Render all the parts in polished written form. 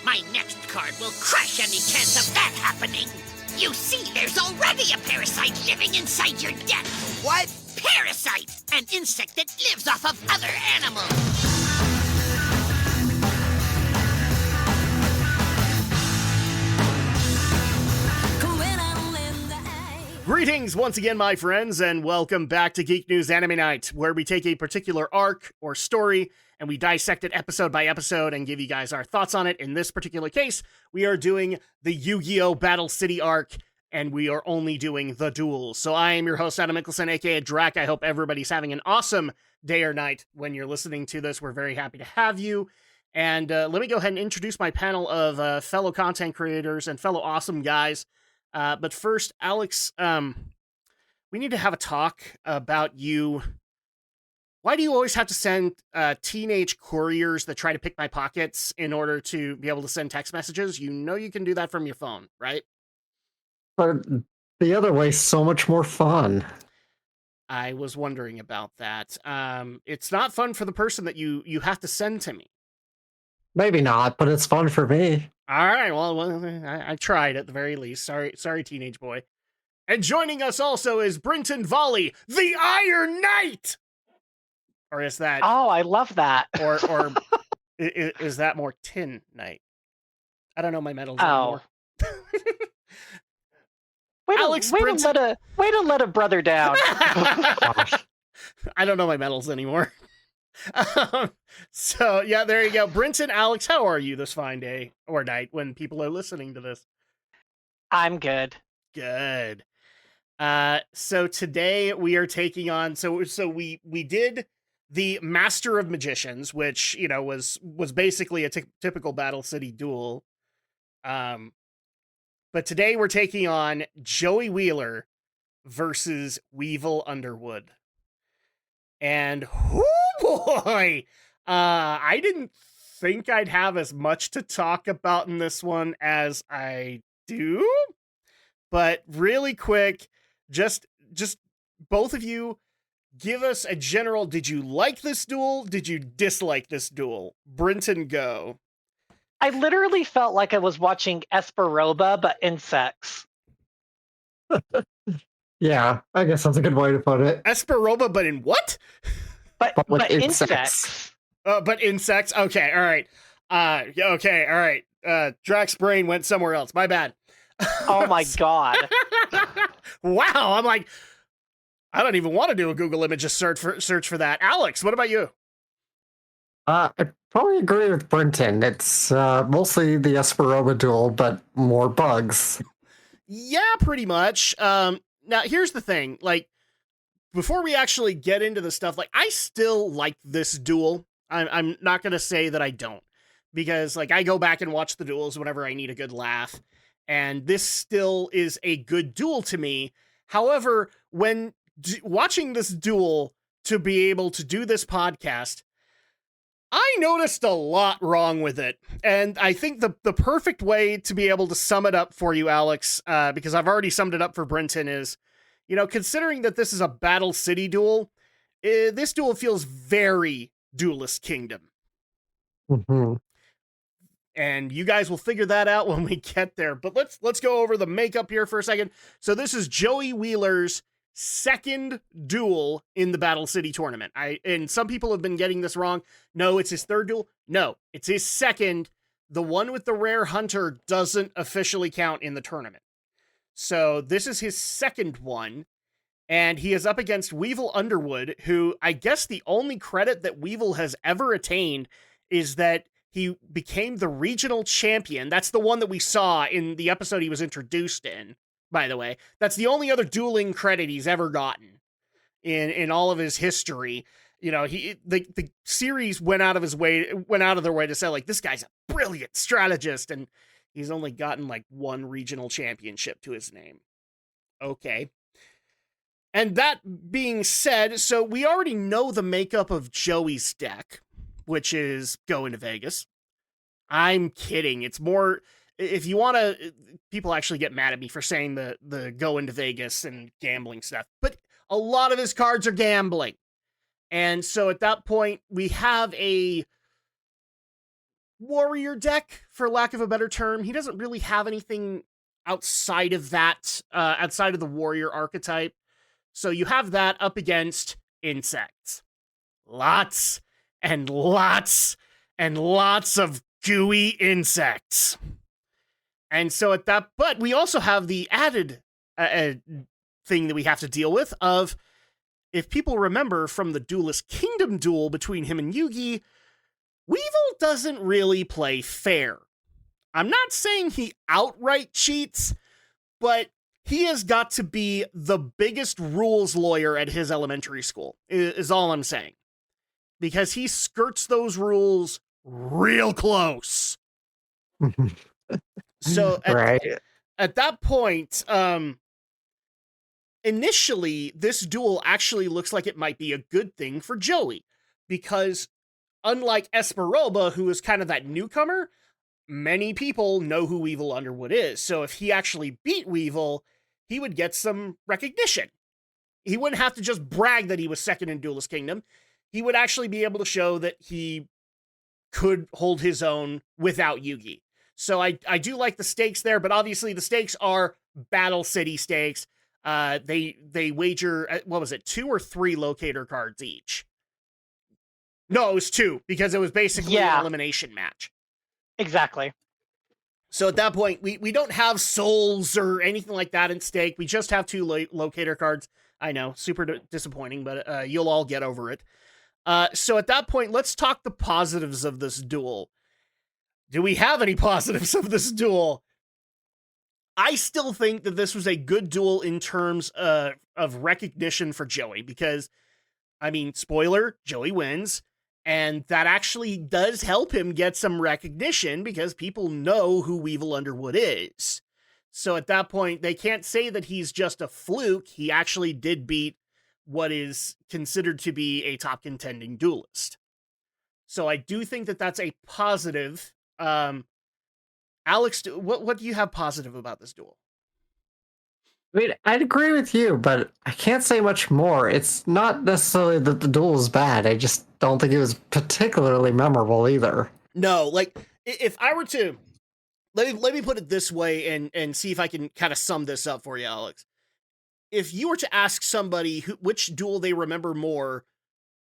My next card will crush any chance of that happening. You see, there's already a parasite living inside your deck. What? Parasite! An insect that lives off of other animals. Greetings once again, my friends, and welcome back to Geek News Anime Night, where we take a particular arc or story and we dissect it episode by episode and give you guys our thoughts on it. In this particular case, we are doing the Yu-Gi-Oh! Battle City arc, and we are only doing the Duels. So I am your host, Adam Mickelson, aka Drac. I hope everybody's having an awesome day or night when you're listening to this. We're very happy to have you. And let me go ahead and introduce my panel of fellow content creators and fellow awesome guys. But first, Alex, we need to have a talk about you. Why do you always have to send teenage couriers that try to pick my pockets in order to be able to send text messages? You know you can do that from your phone, right? But the other way's so much more fun. I was wondering about that. It's not fun for the person that you have to send to me. Maybe not, but it's fun for me. All right, well, I tried at the very least. Sorry, teenage boy. And joining us also is Brinton Volley, the Iron Knight! Or is that... Oh, I love that. Or is that more Tin Knight? I don't know my medals anymore. Way Alex to let a brother down. I don't know my medals anymore. So, yeah, there you go. Brinton, Alex, how are you this fine day or night when people are listening to this? I'm good. Good. So today we are taking on, so we did the Master of Magicians, which, you know, was basically a typical Battle City duel. But today we're taking on Joey Wheeler versus Weevil Underwood. And, oh boy, I didn't think I'd have as much to talk about in this one as I do. But really quick, just both of you, give us a general, did you like this duel? Did you dislike this duel? Brinton, go. I literally felt like I was watching Esperoba, but insects. Yeah, I guess that's a good way to put it. Esperoba, but in what? But with insects. But insects? Okay, all right. Okay, all right. Drax's brain went somewhere else. My bad. Oh my god. Wow, I'm like, I don't even want to do a Google Images search for that. Alex, what about you? I probably agree with Brinton. It's mostly the Esperoba duel, but more bugs. Yeah, pretty much. Now, here's the thing. Like, before we actually get into the stuff, like, I still like this duel. I'm not going to say that I don't. Because, like, I go back and watch the duels whenever I need a good laugh. And this still is a good duel to me. However, when watching this duel to be able to do this podcast, I noticed a lot wrong with it. And I think the perfect way to be able to sum it up for you, Alex, because I've already summed it up for Brinton, is, you know, considering that this is a Battle City duel, this duel feels very Duelist Kingdom. Mm-hmm. And you guys will figure that out when we get there. But let's go over the makeup here for a second. So this is Joey Wheeler's second duel in the Battle City tournament. And some people have been getting this wrong. No, it's his third duel. No, it's his second. The one with the rare hunter doesn't officially count in the tournament. So this is his second one. And he is up against Weevil Underwood, who I guess the only credit that Weevil has ever attained is that he became the regional champion. That's the one that we saw in the episode he was introduced in, by the way. That's the only other dueling credit he's ever gotten in all of his history. You know, the series went out of their way to say, like, this guy's a brilliant strategist, and he's only gotten like one regional championship to his name. Okay. And that being said, so we already know the makeup of Joey's deck, which is go into Vegas. I'm kidding. It's more, if you want to, people actually get mad at me for saying the go into Vegas and gambling stuff, but a lot of his cards are gambling. And so at that point, we have a warrior deck, for lack of a better term. He doesn't really have anything outside of that, outside of the warrior archetype. So you have that up against insects. Lots and lots and lots of gooey insects. And so but we also have the added thing that we have to deal with of, if people remember from the Duelist Kingdom duel between him and Yugi, Weevil doesn't really play fair. I'm not saying he outright cheats, but he has got to be the biggest rules lawyer at his elementary school, is all I'm saying. Because he skirts those rules real close. So at that point, initially, this duel actually looks like it might be a good thing for Joey. Because unlike Esperoba, who is kind of that newcomer, many people know who Weevil Underwood is. So if he actually beat Weevil, he would get some recognition. He wouldn't have to just brag that he was second in Duelist Kingdom. He would actually be able to show that he could hold his own without Yugi. So I do like the stakes there, but obviously the stakes are Battle City stakes. They wager, what was it, 2 or 3 locator cards each? No, it was 2, because it was basically an elimination match. Exactly. So at that point, we don't have souls or anything like that in stake. We just have 2 locator cards. I know, super disappointing, but you'll all get over it. So at that point, let's talk the positives of this duel. Do we have any positives of this duel? I still think that this was a good duel in terms of recognition for Joey, because, I mean, spoiler, Joey wins, and that actually does help him get some recognition because people know who Weevil Underwood is. So at that point, they can't say that he's just a fluke. He actually did beat what is considered to be a top contending duelist. So I do think that that's a positive. Alex, what do you have positive about this duel? I mean, I'd agree with you, but I can't say much more. It's not necessarily that the duel is bad. I just don't think it was particularly memorable either. No, like, if I were to... Let me put it this way and see if I can kind of sum this up for you, Alex. If you were to ask somebody which duel they remember more,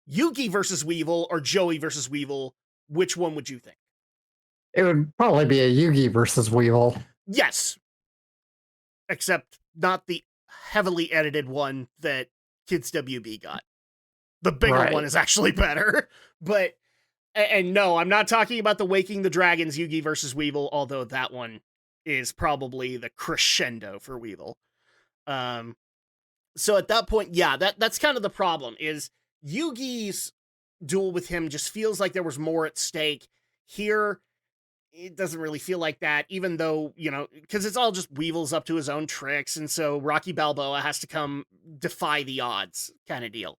Yugi versus Weevil or Joey versus Weevil, which one would you think? It would probably be a Yugi versus Weevil. Yes. Except not the heavily edited one that Kids WB got. The bigger one is actually better. But, and no, I'm not talking about the Waking the Dragons Yugi versus Weevil, although that one is probably the crescendo for Weevil. So at that point, yeah, that's kind of the problem, is Yugi's duel with him just feels like there was more at stake. Here, it doesn't really feel like that, even though, you know, because it's all just Weevil's up to his own tricks, and so Rocky Balboa has to come defy the odds kind of deal.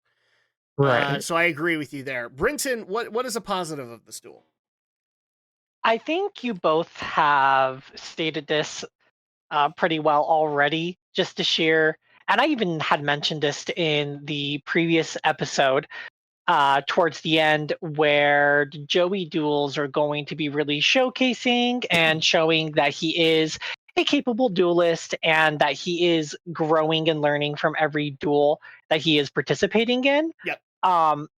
Right. So I agree with you there. Brinton, what is a positive of this duel? I think you both have stated this pretty well already, just to share. And I even had mentioned this in the previous episode towards the end, where the Joey duels are going to be really showcasing and showing that he is a capable duelist and that he is growing and learning from every duel that he is participating in. Yep.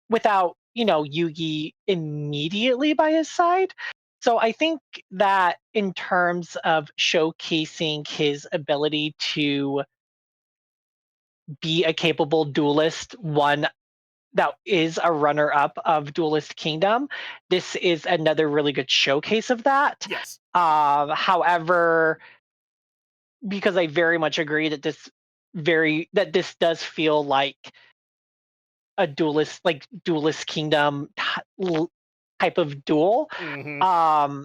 Without, Yugi immediately by his side. So I think that in terms of showcasing his ability to be a capable duelist, one that is a runner-up of Duelist Kingdom, this is another really good showcase of that. Yes. However, because I very much agree that this does feel like a Duelist Kingdom type of duel. Mm-hmm.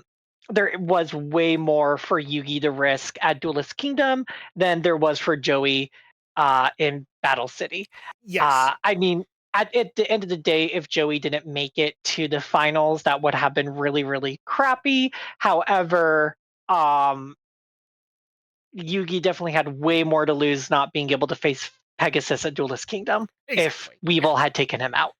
There was way more for Yugi to risk at Duelist Kingdom than there was for Joey in Battle City. Yes. I mean, at the end of the day, if Joey didn't make it to the finals, that would have been really, really crappy. However, Yugi definitely had way more to lose not being able to face Pegasus at Duelist Kingdom if Weevil had taken him out.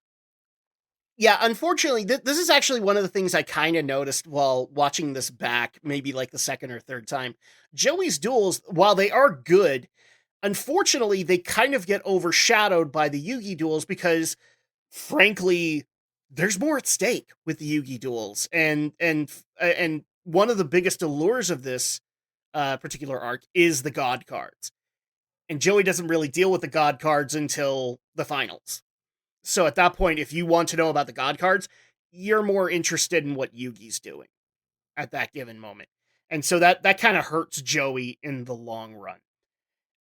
Yeah, unfortunately, this is actually one of the things I kind of noticed while watching this back, maybe like the second or third time. Joey's duels, while they are good, unfortunately, they kind of get overshadowed by the Yugi duels because, frankly, there's more at stake with the Yugi duels, and one of the biggest allures of this particular arc is the God cards, and Joey doesn't really deal with the God cards until the finals. So at that point, if you want to know about the God cards, you're more interested in what Yugi's doing at that given moment. And so that kind of hurts Joey in the long run.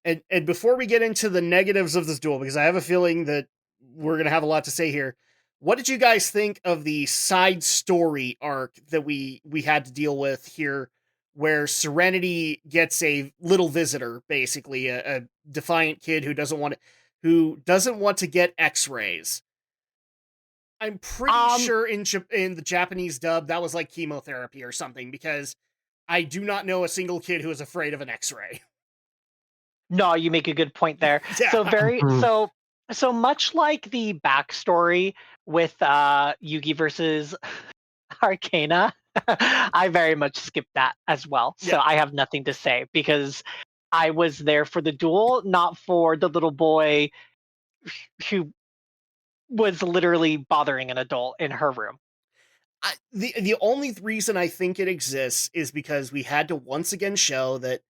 And before we get into the negatives of this duel, because I have a feeling that we're gonna have a lot to say here, what did you guys think of the side story arc that we had to deal with here, where Serenity gets a little visitor, basically a defiant kid who doesn't want to get X-rays. I'm pretty Um, sure in the Japanese dub that was like chemotherapy or something, because I do not know a single kid who is afraid of an X-ray. no, you make a good point there. So Yeah. very Mhm. so much like the backstory with Yugi versus Arcana, I very much skipped that as well. So Yeah. I have nothing to say because I was there for the duel, not for the little boy who was literally bothering an adult in her room. The only reason I think it exists is because we had to once again show that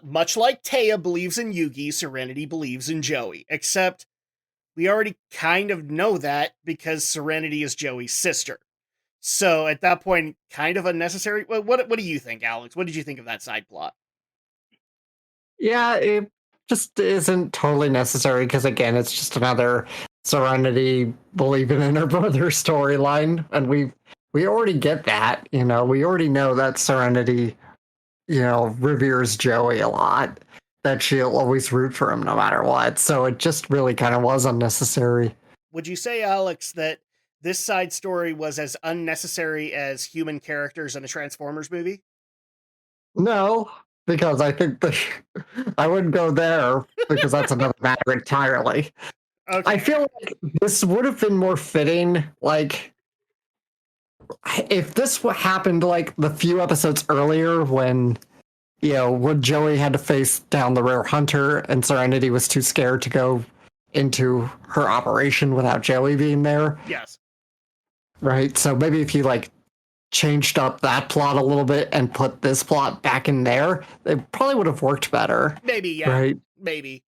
much like Taya believes in Yugi, Serenity believes in Joey. Except we already kind of know that because Serenity is Joey's sister. So at that point, kind of unnecessary. What do you think, Alex? What did you think of that side plot? Yeah, it just isn't totally necessary because again, it's just another Serenity believing in her brother storyline, and we already get that. We already know that Serenity, reveres Joey a lot. That she'll always root for him no matter what. So it just really kind of was unnecessary. Would you say, Alex, that this side story was as unnecessary as human characters in a Transformers movie? No, because I think I wouldn't go there because that's another matter entirely. I Okay. feel like this would have been more fitting, like if this happened like the few episodes earlier when Joey had to face down the rare hunter and Serenity was too scared to go into her operation without Joey being there, Yes. right? So maybe if you like changed up that plot a little bit and put this plot back in there, it probably would have worked better, Maybe, yeah. right? Maybe.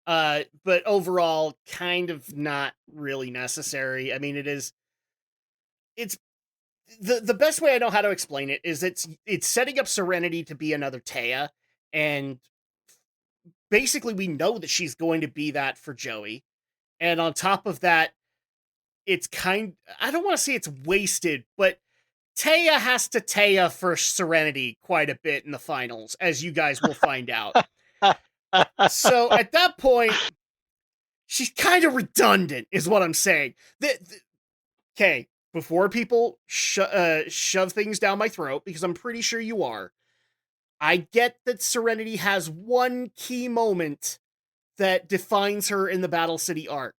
But overall, kind of not really necessary. I mean, it's the best way I know how to explain it is it's setting up Serenity to be another Taya, and basically we know that she's going to be that for Joey. And on top of that, it's I don't want to say it's wasted, but Taya has to Taya for Serenity quite a bit in the finals, as you guys will find out. So at that point, she's kind of redundant, is what I'm saying. Okay, before people shove things down my throat, because I'm pretty sure you are, I get that Serenity has one key moment that defines her in the Battle City arc.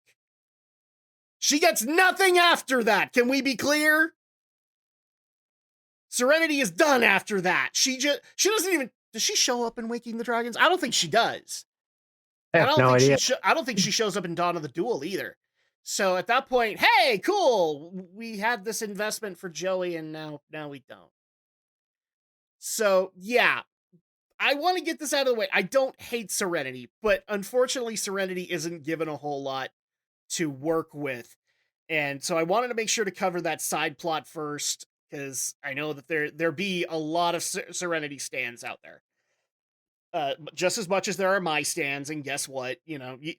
She gets nothing after that. Can we be clear? Serenity is done after that. She doesn't even, does she show up in Waking the Dragons? I don't think she does. I And have no idea. I don't think she shows up in Dawn of the Duel either. So at that point, hey, cool. We had this investment for Joey and now we don't. So, yeah, I want to get this out of the way. I don't hate Serenity, but unfortunately Serenity isn't given a whole lot to work with. And so I wanted to make sure to cover that side plot first, because I know that there be a lot of Serenity stands out there. Just as much as there are my stands, and guess what?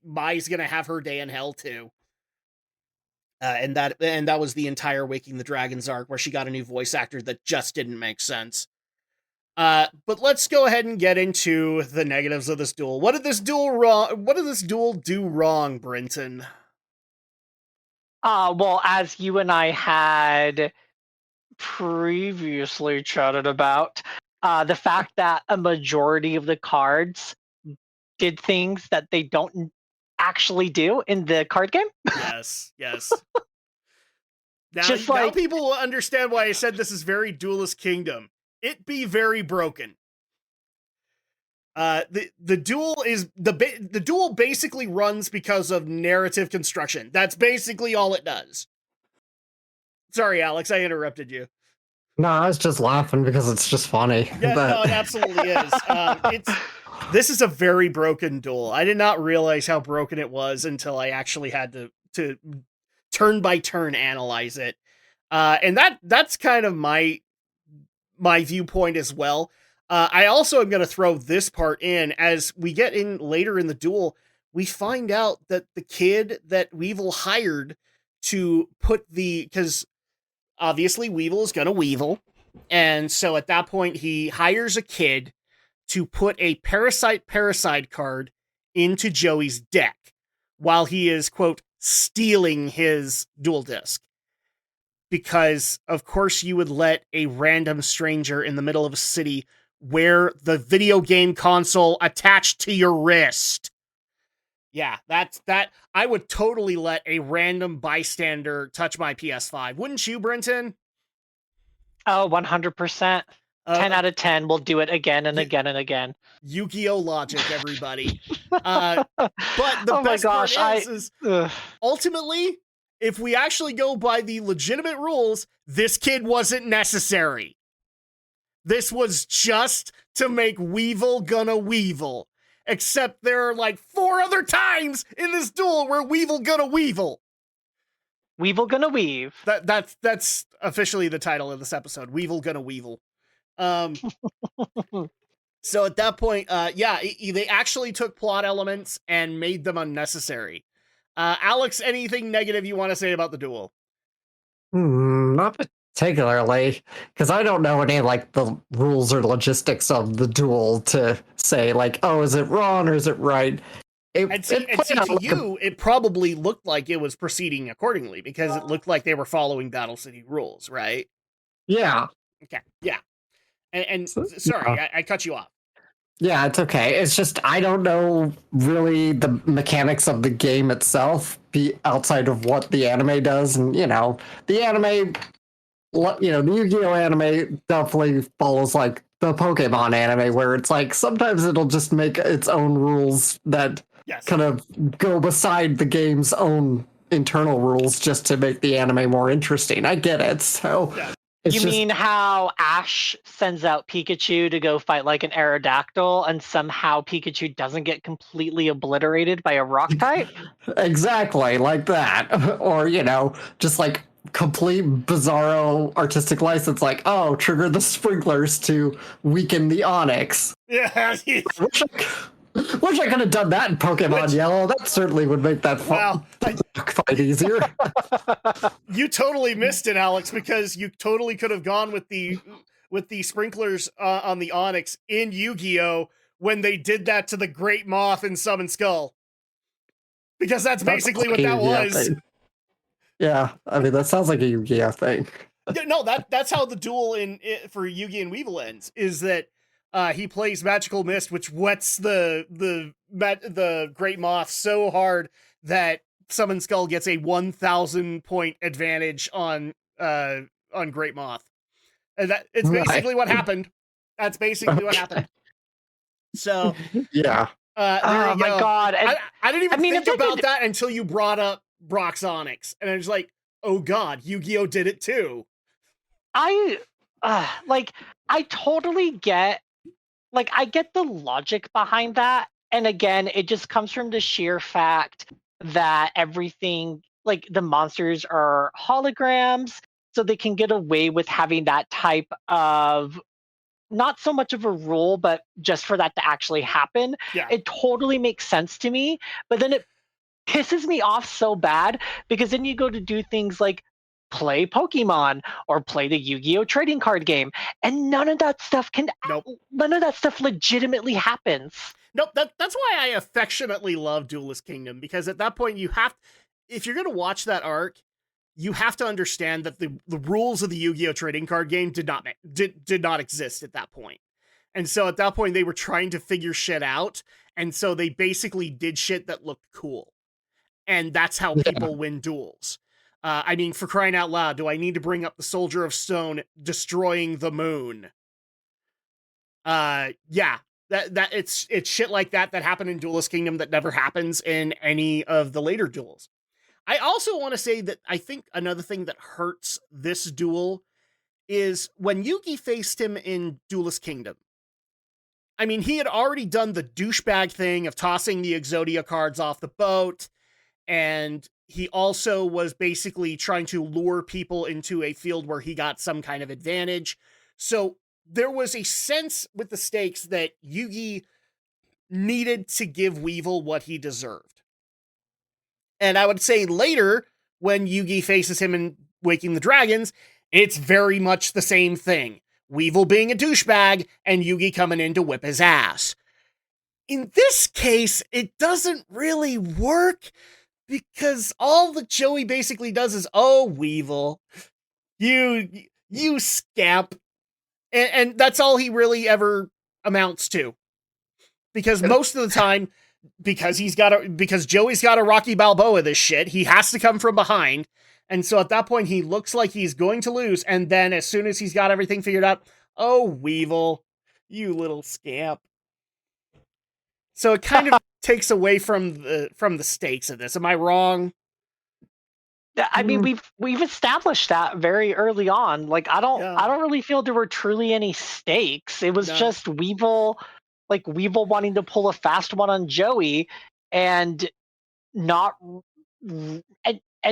Mai's gonna have her day in hell too. And that was the entire Waking the Dragons arc, where she got a new voice actor that just didn't make sense. But let's go ahead and get into the negatives of this duel. What did this duel do wrong, Brenton? Well, as you and I had previously chatted about, the fact that a majority of the cards did things that they don't actually do in the card game. Yes. Now people will understand why I said this is very Duelist Kingdom. It be very broken. The duel basically runs because of narrative construction. That's basically all it does. Sorry, Alex, I interrupted you. No, I was just laughing because it's just funny. Yeah, no, it absolutely is. This is a very broken duel. I did not realize how broken it was until I actually had to turn by turn analyze it. And that's kind of my viewpoint as well. I also am going to throw this part in as we get in later in the duel. We find out that the kid that Weevil hired to put because obviously Weevil is going to Weevil. And so at that point, he hires a kid to put a parasite card into Joey's deck while he is, quote, stealing his duel disc. Because, of course, you would let a random stranger in the middle of a city wear the video game console attached to your wrist. Yeah, that. I would totally let a random bystander touch my PS5. Wouldn't you, Brenton? Oh, 100%. 10 out of 10. We'll do it again and again and again. Yu-Gi-Oh logic, everybody. But the best part is ultimately, if we actually go by the legitimate rules, this kid wasn't necessary. This was just to make Weevil gonna Weevil. Except there are like 4 other times in this duel where Weevil gonna Weevil. Weevil gonna weave. That's officially the title of this episode. Weevil gonna Weevil. So at that point, they actually took plot elements and made them unnecessary. Alex, anything negative you want to say about the duel? Not particularly, because I don't know any like the rules or logistics of the duel to say like, oh, is it wrong or is it right? It probably looked like it was proceeding accordingly because it looked like they were following Battle City rules, right? Yeah. Okay. Yeah. And sorry, I cut you off. Yeah, it's okay. It's just I don't know really the mechanics of the game itself, outside of what the anime does, and the anime, the Yu-Gi-Oh anime definitely follows like the Pokemon anime, where it's like sometimes it'll just make its own rules that kind of go beside the game's own internal rules just to make the anime more interesting. I get it. So. Yeah. You mean how Ash sends out Pikachu to go fight like an Aerodactyl and somehow Pikachu doesn't get completely obliterated by a rock type? Exactly, like that. Or, just like complete bizarro artistic license, like, oh, trigger the sprinklers to weaken the Onyx. Yeah. Wish I could have done that in Pokemon Yellow. That certainly would make that fight easier. You totally missed it, Alex, because you totally could have gone with the sprinklers on the Onyx in Yu-Gi-Oh! When they did that to the Great Moth in Summon Skull. Because that's basically what that was. Yeah, I mean, that sounds like a Yu-Gi-Oh! Thing. Yeah, no, that's how the duel for Yugi and Weevil ends, is that he plays Magical Mist, which wets the Great Moth so hard that Summon Skull gets a 1,000 point advantage on Great Moth. And it's basically what happened. That's basically what happened. So yeah. Oh my god! I didn't even think about that until you brought up Brock's Onyx, and I was like, oh god, Yu-Gi-Oh! Did it too. I totally get. Like, I get the logic behind that. And again, it just comes from the sheer fact that everything, like the monsters are holograms, so they can get away with having that type of, not so much of a rule, but just for that to actually happen. Yeah. It totally makes sense to me. But then it pisses me off so bad because then you go to do things like play Pokemon or play the Yu-Gi-Oh! Trading card game, and none of that stuff legitimately happens. Nope, that's why I affectionately love Duelist Kingdom, because at that point if you're going to watch that arc, you have to understand that the rules of the Yu-Gi-Oh! Trading card game did not exist at that point. And so at that point, they were trying to figure shit out, and so they basically did shit that looked cool. And that's how people win duels. I mean, for crying out loud, do I need to bring up the Soldier of Stone destroying the moon? Yeah, that it's shit like that happened in Duelist Kingdom that never happens in any of the later duels. I also want to say that I think another thing that hurts this duel is when Yugi faced him in Duelist Kingdom. I mean, he had already done the douchebag thing of tossing the Exodia cards off the boat, and he also was basically trying to lure people into a field where he got some kind of advantage. So there was a sense with the stakes that Yugi needed to give Weevil what he deserved. And I would say later, when Yugi faces him in Waking the Dragons, it's very much the same thing. Weevil being a douchebag and Yugi coming in to whip his ass. In this case, it doesn't really work because all that Joey basically does is, oh, Weevil, you scamp. And that's all he really ever amounts to. Because most of the time, because Joey's got a Rocky Balboa this shit, he has to come from behind. And so at that point, he looks like he's going to lose. And then as soon as he's got everything figured out, oh, Weevil, you little scamp. So it kind of takes away from the stakes of this. Am I wrong? I mean, we've established that very early on. Like, I don't really feel there were truly any stakes. It was just Weevil wanting to pull a fast one on Joey, and not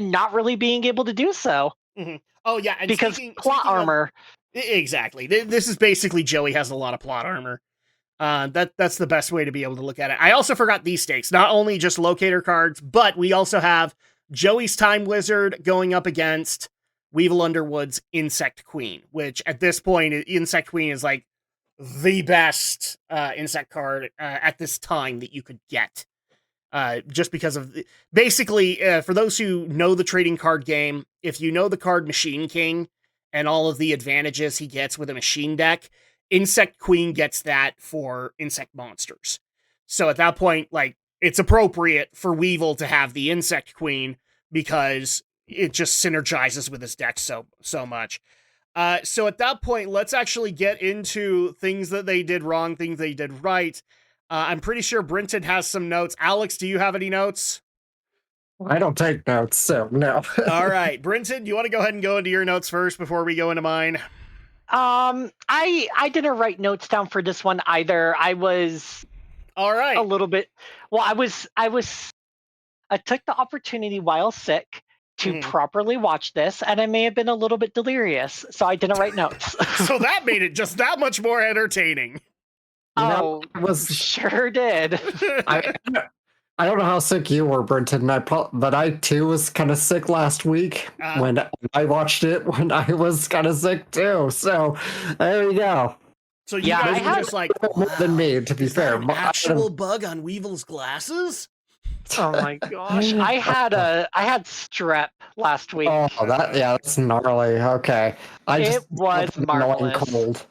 not really being able to do so. Mm-hmm. Oh yeah, and because plot armor. Exactly. This is basically Joey has a lot of plot armor. That's the best way to be able to look at it. I also forgot these stakes. Not only just locator cards, but we also have Joey's Time Wizard going up against Weevil Underwood's Insect Queen, which at this point, Insect Queen is like the best insect card at this time that you could get. Just because of basically, for those who know the trading card game, if you know the card Machine King and all of the advantages he gets with a machine deck, Insect Queen gets that for insect monsters. So at that point, like, it's appropriate for Weevil to have the Insect Queen because it just synergizes with his deck so much. So at that point, let's actually get into things that they did wrong, things they did right. I'm pretty sure Brinton has some notes. Alex, do you have any notes? I don't take notes, so no. All right. Brinton, do you want to go ahead and go into your notes first before we go into mine? I didn't write notes down for this one either. I was all right. A little bit. Well, I took the opportunity while sick to properly watch this, and I may have been a little bit delirious, so I didn't write notes. So that made it just that much more entertaining. Sure did. I don't know how sick you were, Brenton, but I too was kind of sick last week when I watched it when I was kind of sick too. So there you go. So you guys were just like, more than me, to be fair. An actual bug on Weevil's glasses? Oh my gosh! I had strep last week. Oh, that's gnarly. Okay, it was marvelous. Cold.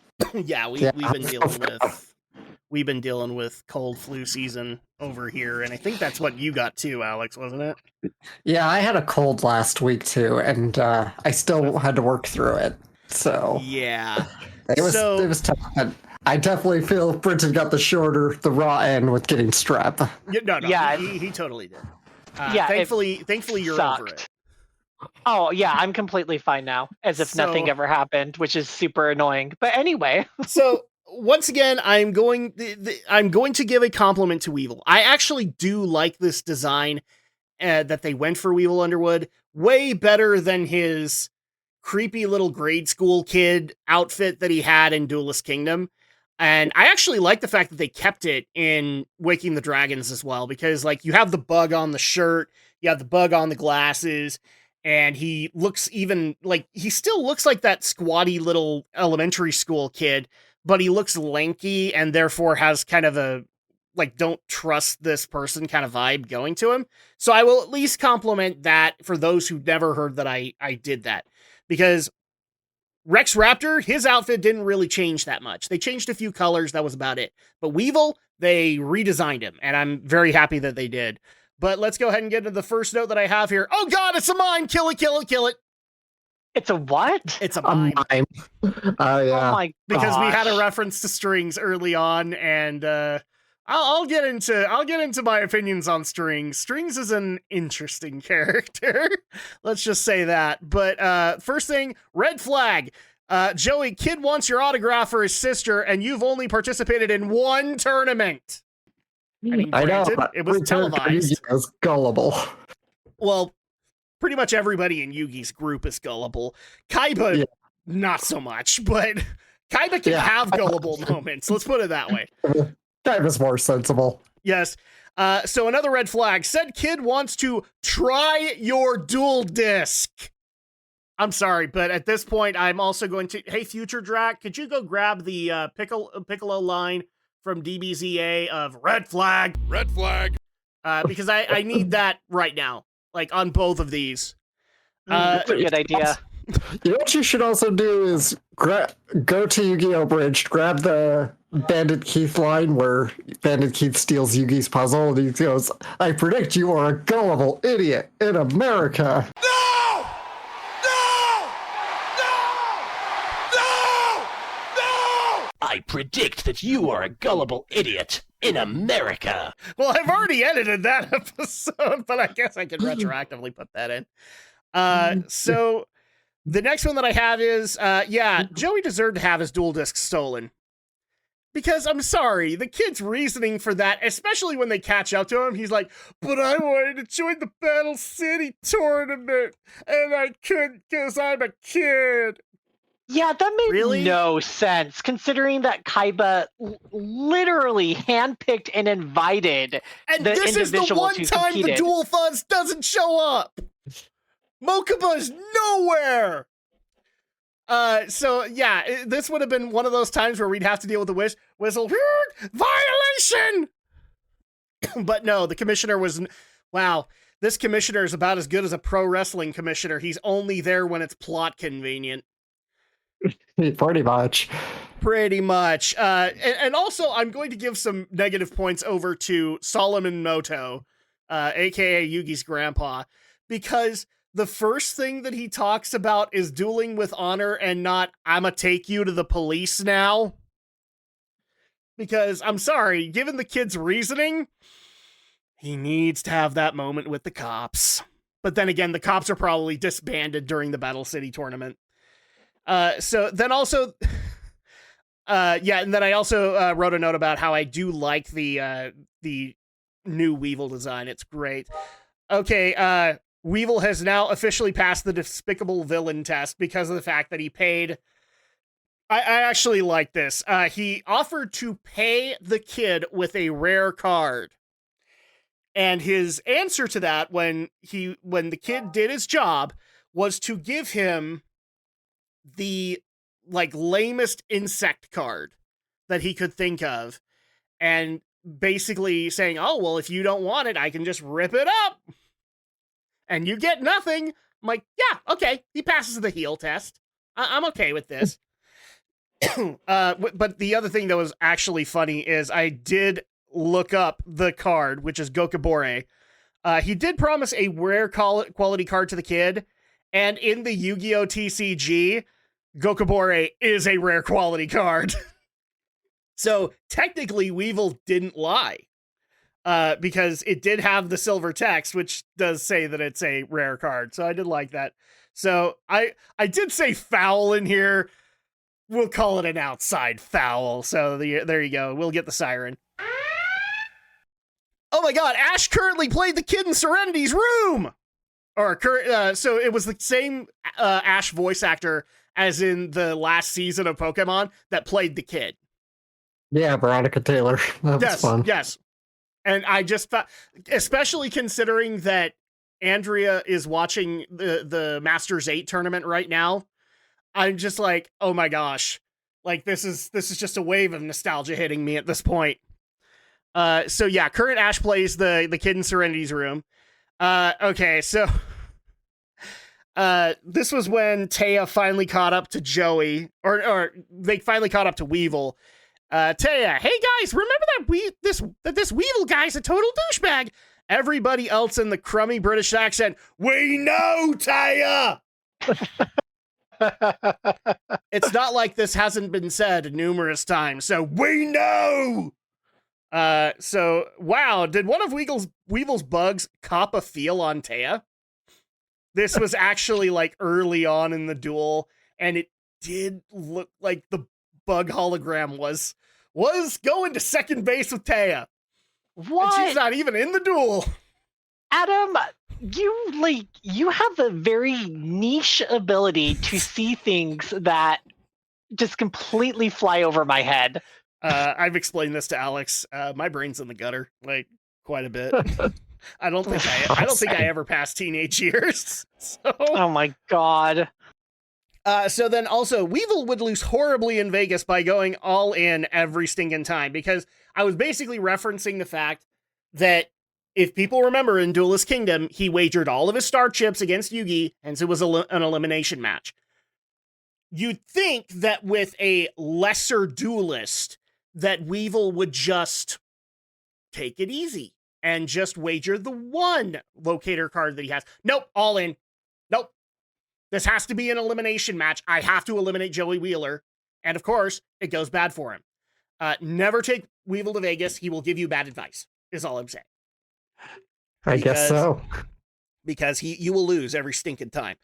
We've been dealing with cold flu season over here, and I think that's what you got too, Alex, wasn't it? Yeah, I had a cold last week too, and I still had to work through it. So yeah, it was tough. But I definitely feel Brenton got the raw end with getting strep. Yeah, he totally did. Thankfully you're over it. Oh yeah, I'm completely fine now, as if nothing ever happened, which is super annoying. But anyway, so. Once again, I'm going to give a compliment to Weevil. I actually do like this design that they went for Weevil Underwood. Way better than his creepy little grade school kid outfit that he had in Duelist Kingdom. And I actually like the fact that they kept it in Waking the Dragons as well, because like you have the bug on the shirt, you have the bug on the glasses, and he still looks like that squatty little elementary school kid, but he looks lanky and therefore has kind of a, like, don't trust this person kind of vibe going to him. So I will at least compliment that for those who never heard that I did that. Because Rex Raptor, his outfit didn't really change that much. They changed a few colors, that was about it. But Weevil, they redesigned him, and I'm very happy that they did. But let's go ahead and get into the first note that I have here. Oh god, it's a mime! Kill it, kill it, kill it! It's a what? It's a A mime. mime. Oh yeah. Oh my Because we had a gosh. reference to strings early on, and I'll get into my opinions on Strings. Strings is an interesting character. Let's just say that. But first thing, red flag. Joey, kid wants your autograph for his sister, and you've only participated in one tournament. I mean, I know. granted, but it was Return to televised. Yu-Gi-Oh! Is gullible. Well, pretty much everybody in Yugi's group is gullible. Kaiba, Yeah. not so much, but Kaiba can Yeah. have gullible moments. Let's put it that way. That was more sensible. Yes. So another red flag. Said kid wants to try your dual disc. I'm sorry, but at this point, I'm also going to... Hey, Future Drac, could you go grab the Piccolo line from DBZA of red flag? Red flag. Because I need that right now. Like, on both of these. That's a good idea. You know what you should also do is go to Yu-Gi-Oh! Bridge, grab the Bandit Keith line where Bandit Keith steals Yugi's puzzle, and he goes, "I predict you are a gullible idiot in America." No! No! No! No! No! I predict that you are a gullible idiot in America. Well, I've already edited that episode, but I guess I could retroactively put that in. So the next one that I have is, Joey deserved to have his dual disc stolen. Because I'm sorry, the kid's reasoning for that, especially when they catch up to him, he's like, but I wanted to join the Battle City tournament, and I couldn't because I'm a kid. Yeah, that made Really? no sense, considering that Kaiba literally handpicked and invited And the this is the individuals one who time the competed. Duel Fuzz doesn't show up. Mokuba's nowhere. So yeah, this would have been one of those times where we'd have to deal with the whistle violation. But no, the commissioner was, wow, this commissioner is about as good as a pro wrestling commissioner. He's only there when it's plot convenient. Pretty much. Pretty much. And also, I'm going to give some negative points over to Solomon Moto, aka Yugi's grandpa, because the first thing that he talks about is dueling with honor and not, "I'ma take you to the police now." Because, I'm sorry, given the kid's reasoning, he needs to have that moment with the cops. But then again, the cops are probably disbanded during the Battle City tournament. So then also, and then I also wrote a note about how I do like the new Weevil design. It's great. Okay, Weevil has now officially passed the despicable villain test because of the fact that he paid. I actually like this. He offered to pay the kid with a rare card. And his answer to that when the kid did his job was to give him the like lamest insect card that he could think of, and basically saying, "Oh, well, if you don't want it, I can just rip it up and you get nothing." I'm like, yeah, okay. He passes the heel test. I'm okay with this. But the other thing that was actually funny is I did look up the card, which is Gokabore. He did promise a rare quality card to the kid, and in the Yu-Gi-Oh! TCG, Gokabore is a rare quality card. So technically, Weevil didn't lie, because it did have the silver text, which does say that it's a rare card. So I did like that. So I did say foul in here. We'll call it an outside foul. So there you go. We'll get the siren. Oh my god, Ash currently played the kid in Serenity's room! So it was the same Ash voice actor as in the last season of Pokemon that played the kid. Yeah, Veronica Taylor. That was fun. Yes. And I just thought, especially considering that Andrea is watching the Masters 8 tournament right now, I'm just like, oh my gosh. Like, this is just a wave of nostalgia hitting me at this point. So yeah, current Ash plays the kid in Serenity's room. Okay, so this was when Taya finally caught up to Joey, or they finally caught up to Weevil. Taya, hey guys, remember that this Weevil guy's a total douchebag, everybody else in the crummy British accent, "We know, Taya!" It's not like this hasn't been said numerous times, so we know! So, wow, did one of Weevil's bugs cop a feel on Taya? This was actually, like, early on in the duel, and it did look like the bug hologram was going to second base with Taya. What? And she's not even in the duel. Adam, you have a very niche ability to see things that just completely fly over my head. I've explained this to Alex. My brain's in the gutter, like, quite a bit. I don't think I ever passed teenage years. So. Oh my god. So then also, Weevil would lose horribly in Vegas by going all in every stinking time, because I was basically referencing the fact that if people remember in Duelist Kingdom, he wagered all of his star chips against Yugi, hence it was an elimination match. You'd think that with a lesser duelist, that Weevil would just take it easy and just wager the one locator card that he has. Nope, all in. Nope. This has to be an elimination match. I have to eliminate Joey Wheeler. And of course, it goes bad for him. Never take Weevil to Vegas. He will give you bad advice, is all I'm saying. I guess so. Because you will lose every stinking time.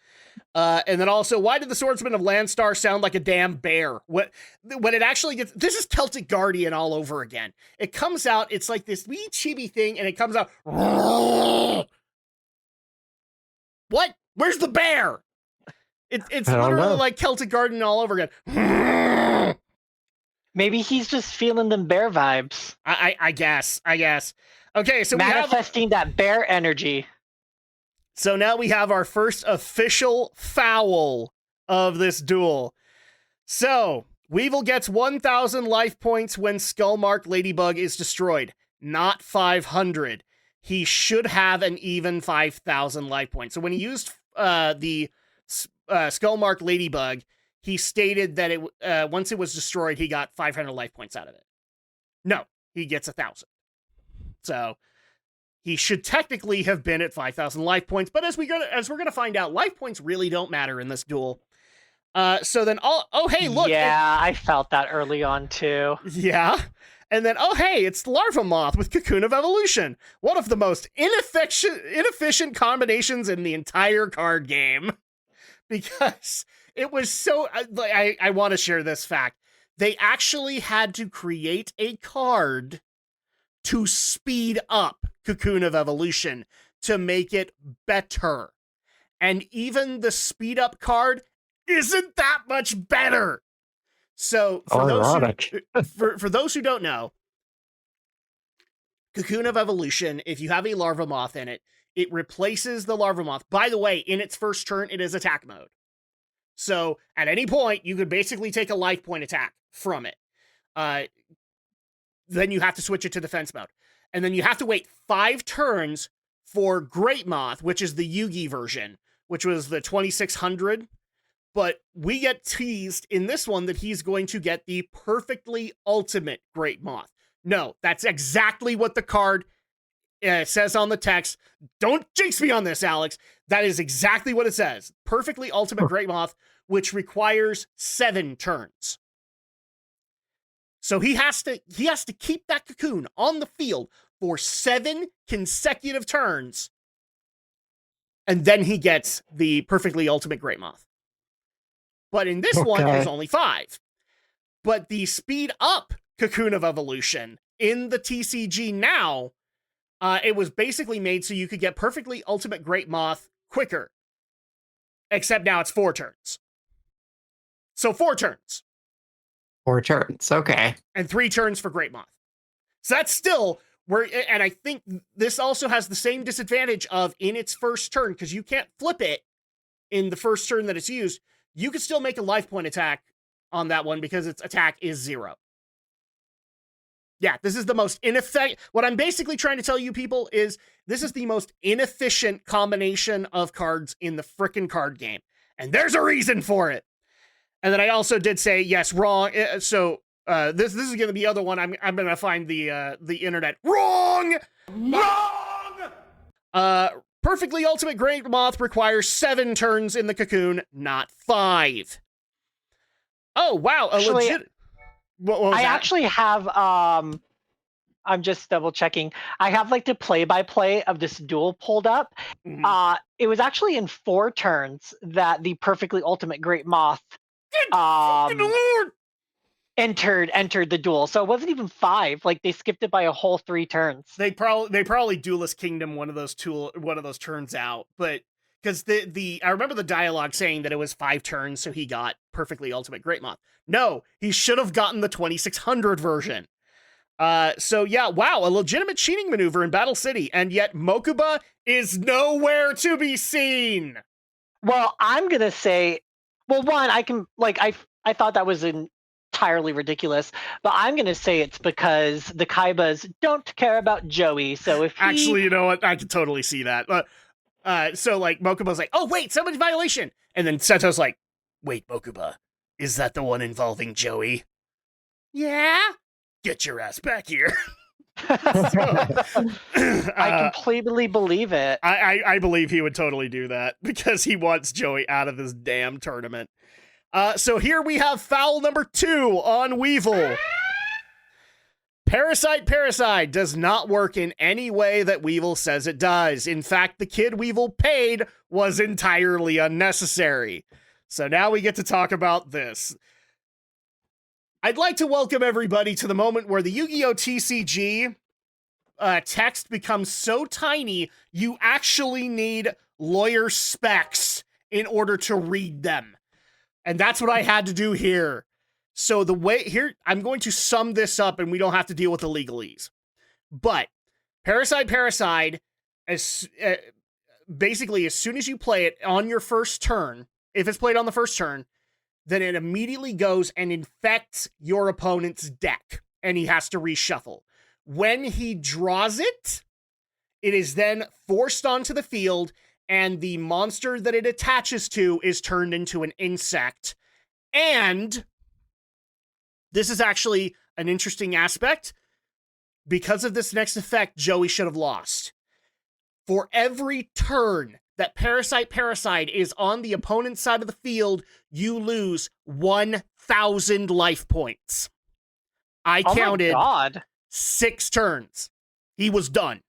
And then also, why did the Swordsman of Landstar sound like a damn bear? When it actually gets... This is Celtic Guardian all over again. It comes out, it's like this wee chibi thing, and it comes out... What? Where's the bear? It's literally like Celtic Guardian all over again. Maybe he's just feeling them bear vibes. I guess. Okay, so manifesting that bear energy. So now we have our first official foul of this duel. So, Weevil gets 1,000 life points when Skullmark Ladybug is destroyed, not 500. He should have an even 5,000 life points. So when he used the Skullmark Ladybug, he stated that once it was destroyed, he got 500 life points out of it. No, he gets 1,000. So he should technically have been at 5,000 life points, but as we're gonna find out, life points really don't matter in this duel. So then, hey, look. Yeah, I felt that early on too. Yeah. And then, hey, it's Larva Moth with Cocoon of Evolution. One of the most inefficient combinations in the entire card game. Because it was so... I want to share this fact. They actually had to create a card to speed up Cocoon of Evolution to make it better. And even the speed up card isn't that much better. So for those who don't know, Cocoon of Evolution, if you have a Larva Moth in it, it replaces the Larva Moth. By the way, in its first turn, it is attack mode. So at any point, you could basically take a life point attack from it. Then you have to switch it to defense mode. And then you have to wait 5 turns for Great Moth, which is the Yugi version, which was the 2600. But we get teased in this one that he's going to get the perfectly ultimate Great Moth. No, that's exactly what the card says on the text. Don't jinx me on this, Alex. That is exactly what it says. Perfectly ultimate Great Moth, which requires 7 turns. So he has to keep that cocoon on the field for 7 consecutive turns. And then he gets the perfectly ultimate Great Moth. But in this one, there's only 5. But the speed up Cocoon of Evolution in the TCG now, it was basically made so you could get perfectly ultimate Great Moth quicker. Except now it's 4 turns. So 4 turns. 4 turns, okay. And 3 turns for Great Moth. So that's still where, and I think this also has the same disadvantage of in its first turn, because you can't flip it in the first turn that it's used. You could still make a life point attack on that one because its attack is 0. Yeah, this is the most inefficient. What I'm basically trying to tell you people is this is the most inefficient combination of cards in the frickin' card game. And there's a reason for it. And then I also did say, yes, wrong. So this is going to be the other one. I'm going to find the internet. Wrong! Wrong! Perfectly Ultimate Great Moth requires 7 turns in the cocoon, not 5. Oh, wow. Actually, What was I that? actually have I'm just double checking. I have like the play-by-play of this duel pulled up. Mhm. It was actually in 4 turns that the Perfectly Ultimate Great Moth Fucking Lord! entered the duel. So it wasn't even 5. Like they skipped it by a whole 3 turns. They probably Duelist Kingdom one of those turns out, but because I remember the dialogue saying that it was 5 turns, so he got Perfectly Ultimate Great Moth. No, he should have gotten the 2600 version. So yeah, wow, a legitimate cheating maneuver in Battle City, and yet Mokuba is nowhere to be seen. Well, I'm gonna say, well, one, I thought that was entirely ridiculous, but I'm gonna say it's because the Kaibas don't care about Joey. So if he, Actually, you know what? I can totally see that. So like Mokuba's like, oh wait, somebody's violation, and then Seto's like, wait, Mokuba, is that the one involving Joey? Yeah. Get your ass back here. I completely believe it. I believe he would totally do that because he wants Joey out of this damn tournament. So here we have foul number 2 on Weevil. Parasite does not work in any way that Weevil says it does. In fact, the kid Weevil paid was entirely unnecessary. So now we get to talk about this. I'd like to welcome everybody to the moment where the Yu-Gi-Oh! TCG text becomes so tiny, you actually need lawyer specs in order to read them. And that's what I had to do here. So the way here, I'm going to sum this up and we don't have to deal with the legalese. But Parasite, basically, as soon as you play it on your first turn, if it's played on the first turn, then it immediately goes and infects your opponent's deck, and he has to reshuffle. When he draws it, it is then forced onto the field, and the monster that it attaches to is turned into an insect. And this is actually an interesting aspect. Because of this next effect, Joey should have lost. For every turn that Parasite is on the opponent's side of the field, you lose 1,000 life points. I counted 6 turns. He was done.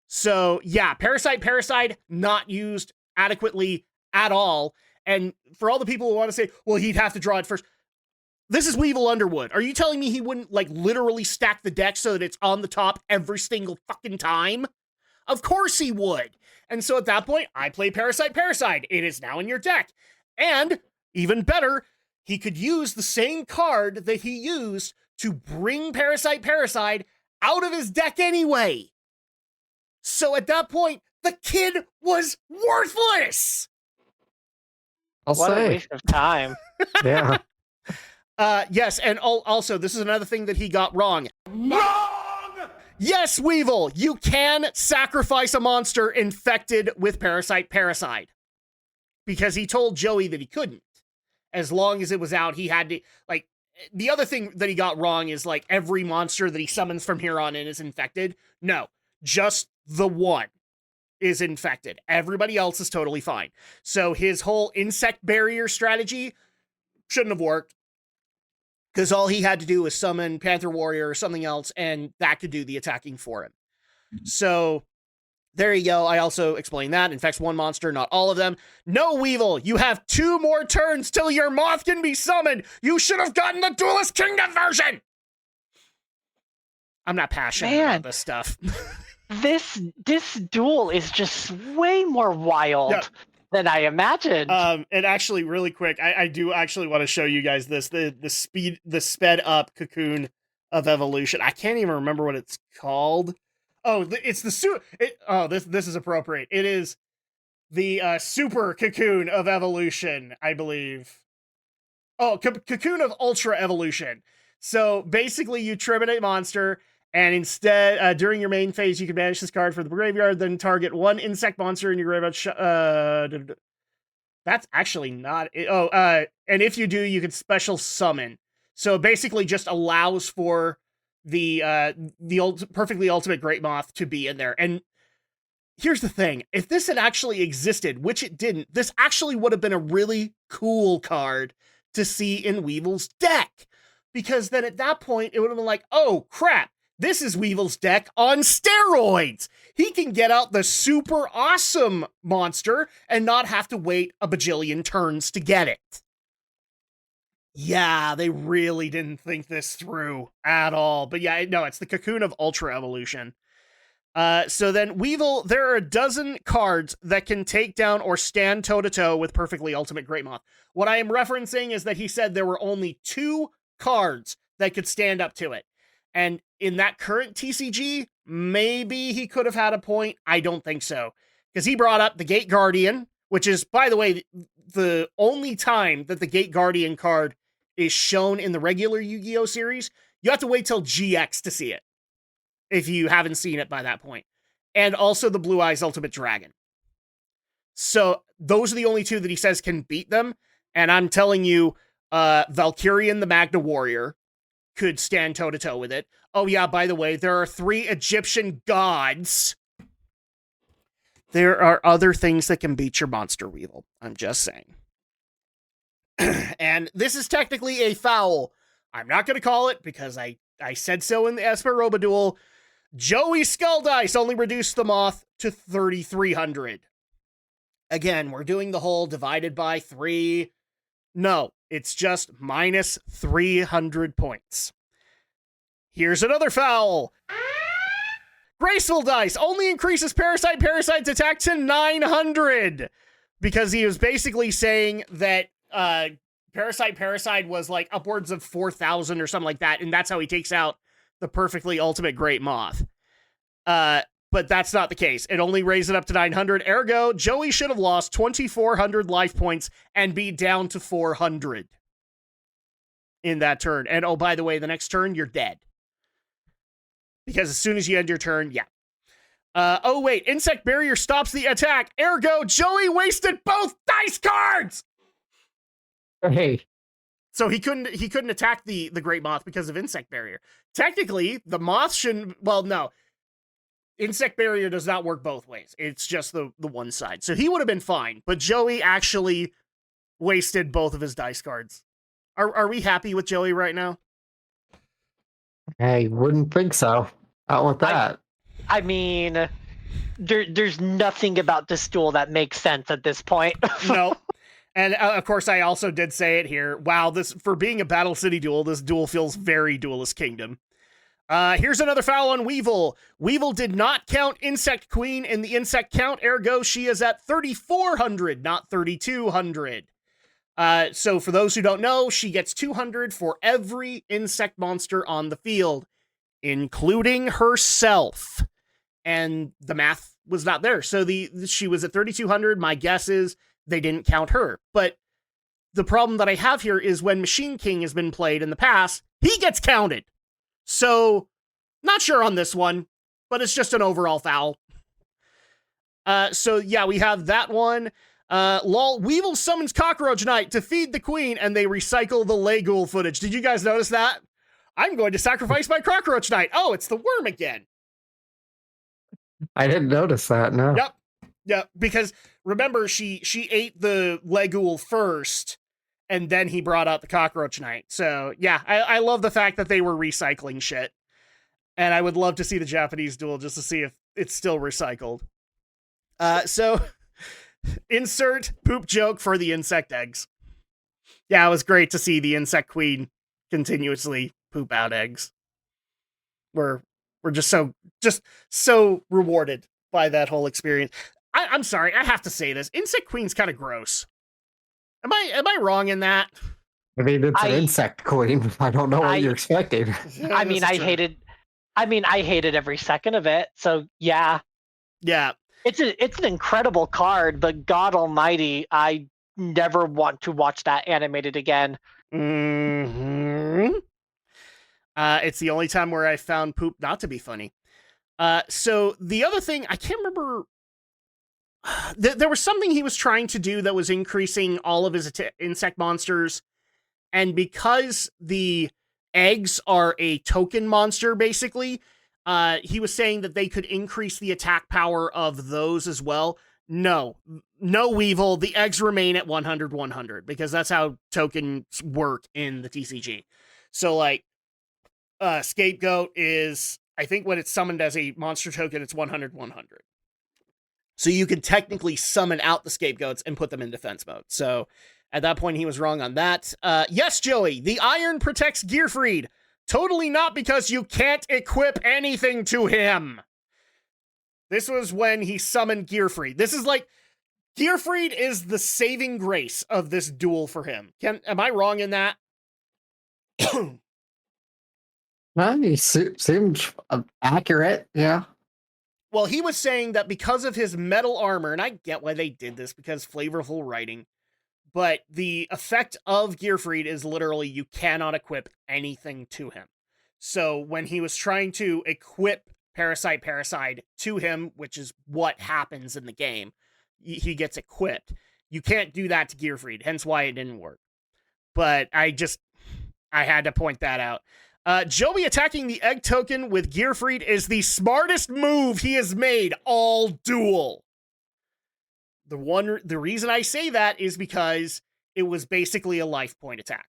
So yeah, Parasite not used adequately at all. And for all the people who want to say, well, he'd have to draw it first. This is Weevil Underwood. Are you telling me he wouldn't like literally stack the deck so that it's on the top every single fucking time? Of course he would. And so at that point, I play Parasite. It is now in your deck. And even better, he could use the same card that he used to bring Parasite out of his deck anyway. So at that point, the kid was worthless. What a waste of time. Yeah. Yes, and also, this is another thing that he got wrong. Wrong! Yes, Weevil, you can sacrifice a monster infected with Parasite. Because he told Joey that he couldn't. As long as it was out, he had to, like, the other thing that he got wrong is, like, every monster that he summons from here on in is infected. No, just the one is infected. Everybody else is totally fine. So his whole insect barrier strategy shouldn't have worked. Because all he had to do was summon Panther Warrior or something else, and that could do the attacking for him. So, there you go. I also explained that. Infects one monster, not all of them. No, Weevil, you have 2 more turns till your moth can be summoned. You should have gotten the Duelist Kingdom version. I'm not passionate about this stuff. This duel is just way more wild. Yeah. Than I imagined. And actually, really quick, I do actually want to show you guys this the sped up cocoon of evolution. I can't even remember what it's called. Oh, it's the this is appropriate. It is the super cocoon of evolution, I believe. Oh, cocoon of ultra evolution. So basically, you trim a monster. And instead, during your main phase, you can banish this card from the graveyard, then target 1 insect monster in your graveyard. That's actually not it. And if you do, you can special summon. So it basically just allows for the perfectly ultimate Great Moth to be in there. And here's the thing. If this had actually existed, which it didn't, this actually would have been a really cool card to see in Weevil's deck. Because then at that point, it would have been like, oh crap, this is Weevil's deck on steroids. He can get out the super awesome monster and not have to wait a bajillion turns to get it. Yeah, they really didn't think this through at all. But yeah, no, it's the Cocoon of Ultra Evolution. So then Weevil, there are a dozen cards that can take down or stand toe-to-toe with Perfectly Ultimate Greatmoth. What I am referencing is that he said there were only 2 cards that could stand up to it. And in that current TCG, maybe he could have had a point. I don't think so. Because he brought up the Gate Guardian, which is, by the way, the only time that the Gate Guardian card is shown in the regular Yu-Gi-Oh series. You have to wait till GX to see it, if you haven't seen it by that point. And also the Blue Eyes Ultimate Dragon. So those are the only 2 that he says can beat them. And I'm telling you, Valkyrian the Magna Warrior could stand toe-to-toe with it. Oh yeah, by the way, there are 3 Egyptian gods. There are other things that can beat your monster, Weevil. I'm just saying. And this is technically a foul. I'm not going to call it because I said so in the Esper Robo Duel. Joey Skull Dice only reduced the Moth to 3,300. Again, we're doing the whole divided by 3. No, it's just minus 300 points. Here's another foul. Graceful Dice only increases Parasite's attack to 900. Because he was basically saying that Parasite was like upwards of 4,000 or something like that, and that's how he takes out the Perfectly Ultimate Great Moth. But that's not the case. It only raised it up to 900. Ergo, Joey should have lost 2,400 life points and be down to 400 in that turn. And oh, by the way, the next turn, you're dead. Because as soon as you end your turn, yeah. Oh, wait, Insect Barrier stops the attack. Ergo, Joey wasted both dice cards! Hey. So he couldn't attack the Great Moth because of Insect Barrier. Technically, the Moth shouldn't... Well, no. Insect Barrier does not work both ways. It's just the one side. So he would have been fine. But Joey actually wasted both of his dice cards. Are we happy with Joey right now? I wouldn't think so. Not with that. I mean, there's nothing about this duel that makes sense at this point. No. And of course, I also did say it here. Wow, this for being a Battle City duel, this duel feels very Duelist Kingdom. Here's another foul on Weevil. Weevil did not count Insect Queen in the insect count, ergo she is at 3,400, not 3,200. So for those who don't know, she gets 200 for every insect monster on the field, including herself. And the math was not there. So she was at 3,200. My guess is they didn't count her. But the problem that I have here is when Machine King has been played in the past, he gets counted. So, not sure on this one, but it's just an overall foul. So yeah, we have that one. Lol, Weevil summons Cockroach Knight to feed the queen, and they recycle the Leghoul footage. Did you guys notice that? I'm going to sacrifice my Cockroach Knight. Oh, it's the worm again. I didn't notice that, no. Yep, because remember, she ate the Leghoul first, and then he brought out the Cockroach Knight. So, yeah, I love the fact that they were recycling shit. And I would love to see the Japanese duel just to see if it's still recycled. So, insert poop joke for the insect eggs. Yeah, it was great to see the insect queen continuously poop out eggs. We're just so rewarded by that whole experience. I'm sorry, I have to say this. Insect queen's kind of gross. Am I wrong in that? I mean, it's an insect queen. I don't know what you're expecting. I mean, I hated every second of it. So yeah. Yeah. It's an incredible card, but God Almighty, I never want to watch that animated again. Mm-hmm. It's the only time where I found poop not to be funny. So the other thing, I can't remember. There was something he was trying to do that was increasing all of his insect monsters. And because the eggs are a token monster, basically, he was saying that they could increase the attack power of those as well. No, Weevil. The eggs remain at 100, because that's how tokens work in the TCG. So, like, Scapegoat is, I think when it's summoned as a monster token, it's 100. So you can technically summon out the Scapegoats and put them in defense mode. So at that point, he was wrong on that. Yes, Joey, the iron protects Gearfried. Totally not, because you can't equip anything to him. This was when he summoned Gearfried. This is like, Gearfried is the saving grace of this duel for him. Am I wrong in that? Well, he seemed accurate, yeah. Well, he was saying that because of his metal armor, and I get why they did this, because flavorful writing, but the effect of Gearfried is literally you cannot equip anything to him. So when he was trying to equip Parasite to him, which is what happens in the game, he gets equipped. You can't do that to Gearfried, hence why it didn't work. But I had to point that out. Joey attacking the egg token with Gearfried is the smartest move he has made all duel. The reason I say that is because it was basically a life point attack.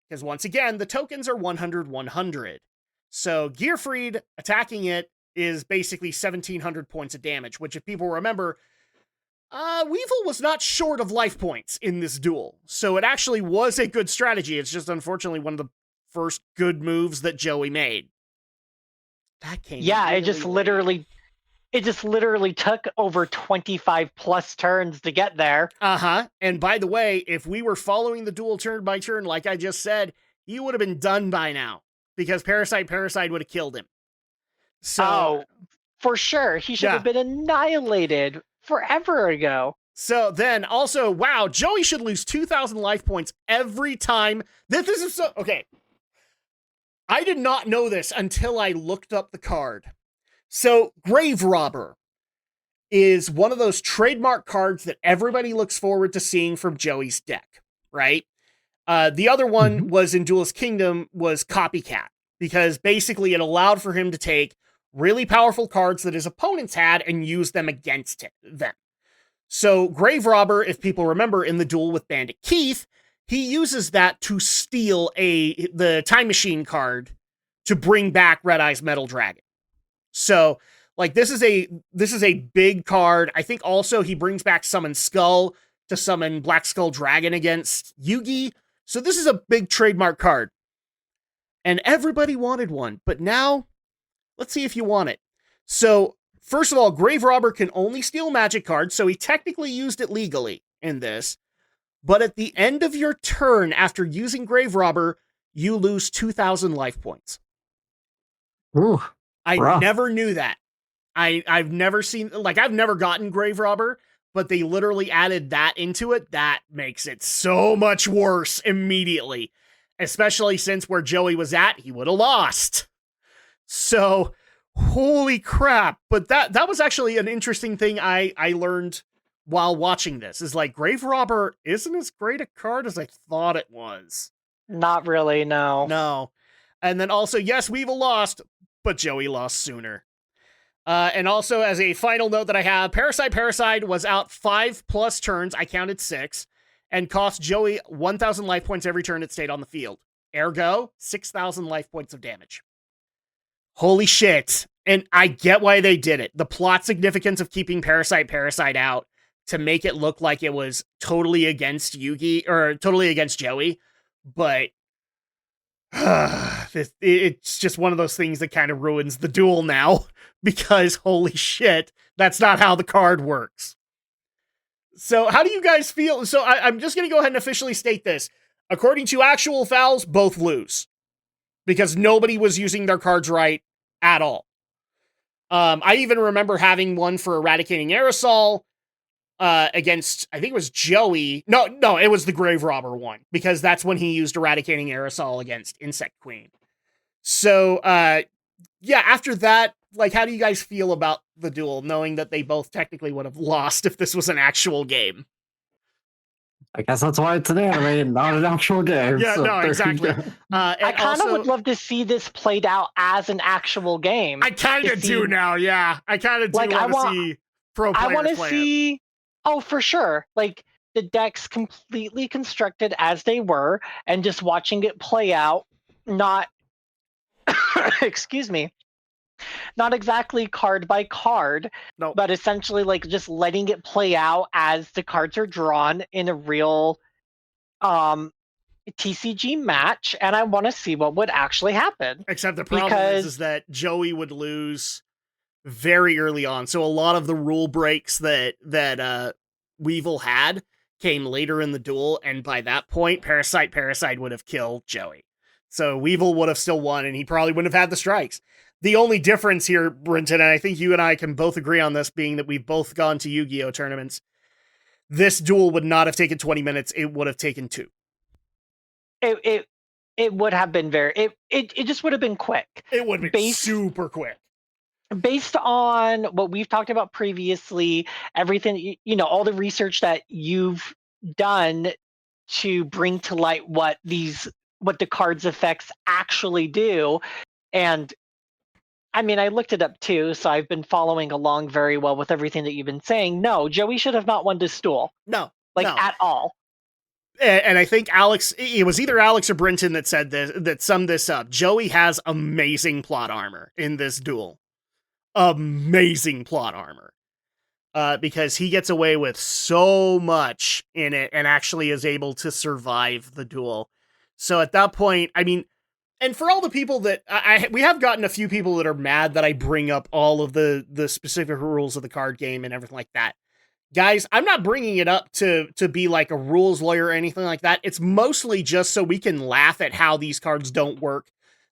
Because once again, the tokens are 100. So Gearfried attacking it is basically 1,700 points of damage, which, if people remember, Weevil was not short of life points in this duel. So it actually was a good strategy. It's just unfortunately one of the first good moves that Joey made. That came it just literally took over 25 plus turns to get there. And by the way, if we were following the duel turn by turn, like I just said, he would have been done by now, because Parasite would have killed him. So, for sure. He should have been annihilated forever ago. So then also, wow, Joey should lose 2,000 life points every time. This is so, okay. I did not know this until I looked up the card. So Grave Robber is one of those trademark cards that everybody looks forward to seeing from Joey's deck, right? The other one was in Duelist Kingdom, was Copycat, because basically it allowed for him to take really powerful cards that his opponents had and use them against them. So Grave Robber, if people remember in the duel with Bandit Keith, he uses that to steal the Time Machine card to bring back Red Eye's Metal Dragon. So, like, this is a big card. I think also he brings back Summon Skull to summon Black Skull Dragon against Yugi. So this is a big trademark card. And everybody wanted one, but now, let's see if you want it. So, first of all, Grave Robber can only steal magic cards, so he technically used it legally in this. But at the end of your turn, after using Grave Robber, you lose 2,000 life points. Ooh, I never knew that. I've never seen, like, I've never gotten Grave Robber, but they literally added that into it. That makes it so much worse immediately. Especially since where Joey was at, he would have lost. So, holy crap. But that was actually an interesting thing I learned while watching this, is like, Grave Robber isn't as great a card as I thought it was. Not really, no. No. And then also, yes, Weevil lost, but Joey lost sooner. And also, as a final note that I have, Parasite was out 5+ turns, I counted 6, and cost Joey 1,000 life points every turn it stayed on the field. Ergo, 6,000 life points of damage. Holy shit. And I get why they did it. The plot significance of keeping Parasite out to make it look like it was totally against Yugi, or totally against Joey, but it's just one of those things that kind of ruins the duel now, because holy shit, that's not how the card works. So how do you guys feel? So I'm just going to go ahead and officially state this. According to actual fouls, both lose, because nobody was using their cards right at all. I even remember having one for Eradicating Aerosol against, I think it was Joey. No, it was the Grave Robber one, because that's when he used Eradicating Aerosol against Insect Queen. So, yeah, after that, like, how do you guys feel about the duel, knowing that they both technically would have lost if this was an actual game? I guess that's why it's an anime and not an actual game. Yeah, so no, there you exactly. go. And I kind of also, would love to see this played out as an actual game. I kind to of see- do now. Yeah, I kind of do Like, I want to want- see pro I players want to play it. see. Oh, for sure. Like the decks completely constructed as they were, and just watching it play out. Not, excuse me, not exactly card by card, No, but essentially like just letting it play out as the cards are drawn in a real TCG match, and I want to see what would actually happen. except the problem Because is that Joey would lose very early on. So a lot of the rule breaks that Weevil had came later in the duel, and by that point, Parasite would have killed Joey. So Weevil would have still won, and he probably wouldn't have had the strikes. The only difference here, Brenton, and I think you and I can both agree on this, being that we've both gone to Yu-Gi-Oh tournaments, this duel would not have taken 20 minutes. It would have taken 2. it would have been it just would have been quick. It would have been super quick. Based on what we've talked about previously, everything, all the research that you've done to bring to light what the cards effects actually do. And I mean, I looked it up too, so I've been following along very well with everything that you've been saying. No, Joey should have not won this duel, No, like no. at all. And I think it was either Alex or Brenton that said this, that summed this up. Joey has amazing plot armor in this duel. Amazing plot armor. Because he gets away with so much in it and actually is able to survive the duel. So at that point, I mean, and for all the people that we have gotten a few people that are mad that I bring up all of the specific rules of the card game and everything like that. Guys, I'm not bringing it up to be like a rules lawyer or anything like that. It's mostly just so we can laugh at how these cards don't work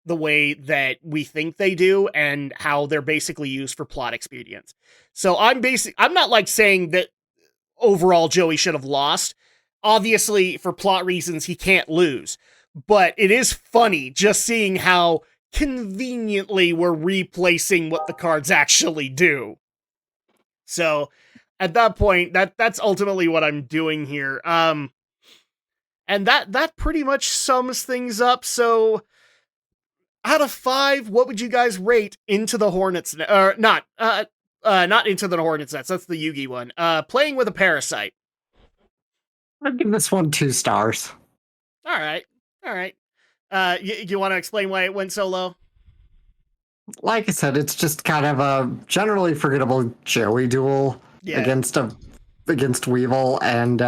the way that we think they do and how they're basically used for plot expedience. So I'm not like saying that overall Joey should have lost. Obviously, for plot reasons, he can't lose. But it is funny just seeing how conveniently we're replacing what the cards actually do. So at that point, that's ultimately what I'm doing here. And that pretty much sums things up. So out of 5, what would you guys rate Into the Hornet's Nest? Or not Into the Hornet's Nest. That's the Yugi one. Playing with a Parasite. I'd give this one 2 stars. All right. You want to explain why it went so low? Like I said, it's just kind of a generally forgettable Joey duel against Weevil, and